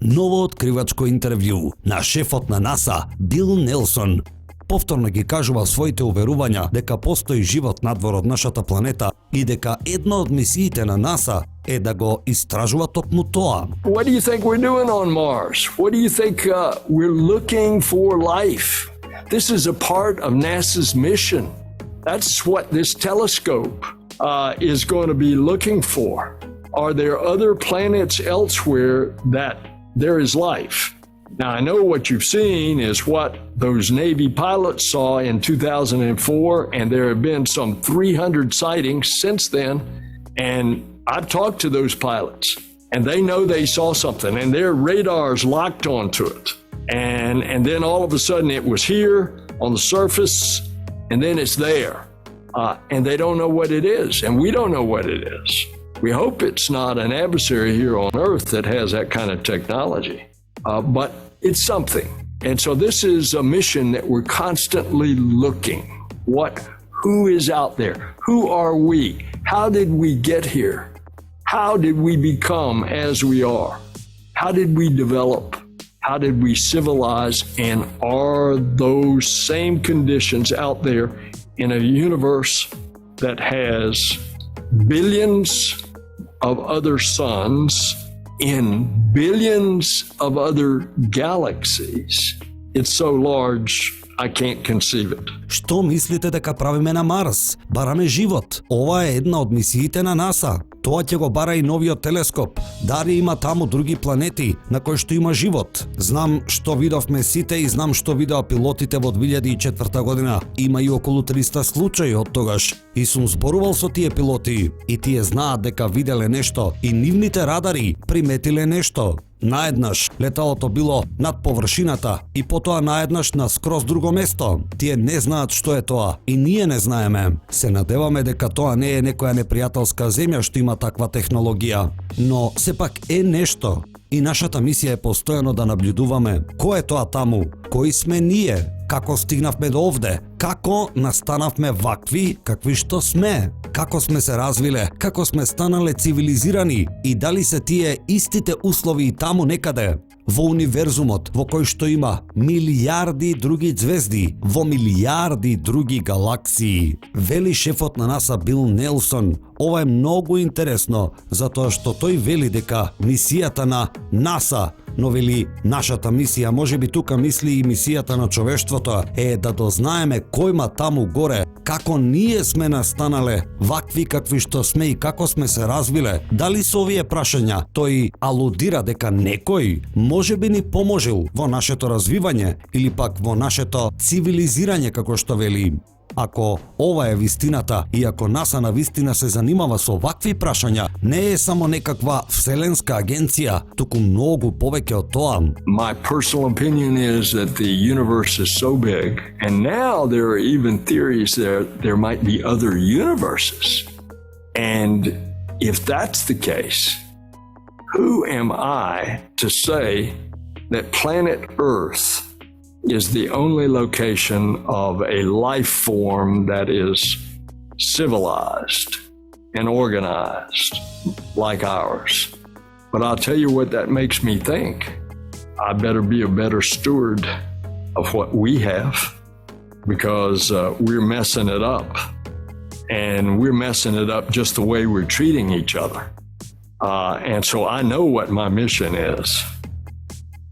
Ново откривачко интервју на шефот на НАСА Бил Нелсон. Повторно ги кажува своите уверувања дека постои живот надвор од нашата планета и дека една од мисиите на НАСА е да го истражува токму тоа. What do you think we're doing on Mars? What do you think we're looking for life? This is a part of NASA's mission. That's what this telescope is going to be looking for. Are there other planets elsewhere that there is life? Now, I know what you've seen is what those Navy pilots saw in 2004, and there have been some 300 sightings since then. And I've talked to those pilots, and they know they saw something, and their radars locked onto it. And then all of a sudden it was here on the surface, and then it's there. And they don't know what it is, and we don't know what it is. We hope it's not an adversary here on Earth that has that kind of technology, but it's something. And so this is a mission that we're constantly looking. Who is out there? Who are we? How did we get here? How did we become as we are? How did we develop? How did we civilize? And are those same conditions out there in a universe that has billions of other suns in billions of other galaxies? It's so large, I can't conceive it. Што мислите дека правиме на Марс? Бараме живот. Ова е една од мисиите на НАСА. Тоа ќе го бара и новиот телескоп. Дали има таму други планети на кои што има живот? Знам што видовме сите и знам што видеа пилотите во 2004 година. Има и околу 300 случаи од тогаш. И сум зборувал со тие пилоти и тие знаат дека виделе нешто и нивните радари приметиле нешто. Наеднаш леталото било над површината и потоа наеднаш на скроз друго место. Тие не знаат што е тоа и ние не знаеме. Се надеваме дека тоа не е некоја непријателска земја што има таква технологија, но сепак е нешто. И нашата мисија е постојано да наблюдуваме кој е тоа таму, кои сме ние, како стигнавме до овде, како настанавме вакви какви што сме, како сме се развиле, како сме станале цивилизирани и дали се тие истите услови и таму некаде, во универзумот во кој што има милијарди други звезди, во милијарди други галаксии. Вели шефот на НАСА Бил Нелсон. Ова е многу интересно, затоа што тој вели дека мисијата на НАСА, но вели нашата мисија, можеби тука мисли и мисијата на човештвото, е да дознаеме кој ма таму горе, како ние сме настанале, вакви какви што сме и како сме се развиле. Дали со овие прашања тој алудира дека некој можеби ни поможил во нашето развивање или пак во нашето цивилизирање, како што вели. Ако ова е вистината и ако НАСА на вистина се занимава со вакви прашања, не е само некаква вселенска агенција, туку многу повеќе од тоа. My personal opinion is that the universe is so big, and now there are even theories that there might be other universes. And if that's the case, who am I to say that planet Earth is the only location of a life form that is civilized and organized like ours? But I'll tell you what that makes me think. I better be a better steward of what we have, because we're messing it up. And we're messing it up just the way we're treating each other. And so I know what my mission is.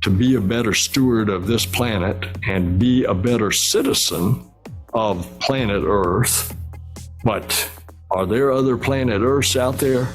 To be a better steward of this planet and be a better citizen of planet Earth. But are there other planet Earths out there?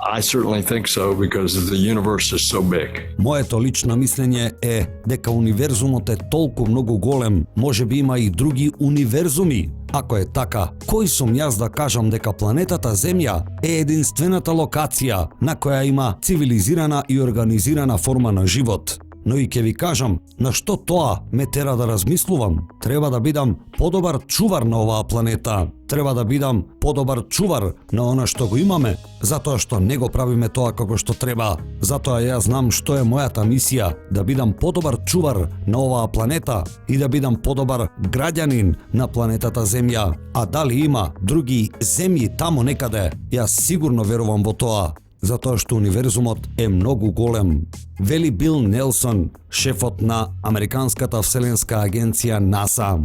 I certainly think so, because the universe is so big. Моето лично мислење е дека универзумот е толку многу голем, можеби има и други универзуми. Ако е така, кој сум јас да кажам дека планетата Земја е единствената локација на која има цивилизирана и организирана форма на живот? Но и ќе ви кажам на што тоа ме тера да размислувам. Треба да бидам подобар чувар на оваа планета. Треба да бидам подобар чувар на она што го имаме, затоа што не го правиме тоа како што треба. Затоа јас знам што е мојата мисија, да бидам подобар чувар на оваа планета и да бидам подобар граѓанин на планетата Земја. А дали има други земји таму некаде? Јас сигурно верувам во тоа, затоа што универзумот е многу голем. вели Бил Нелсон, шефот на Американската вселенска агенција НАСА.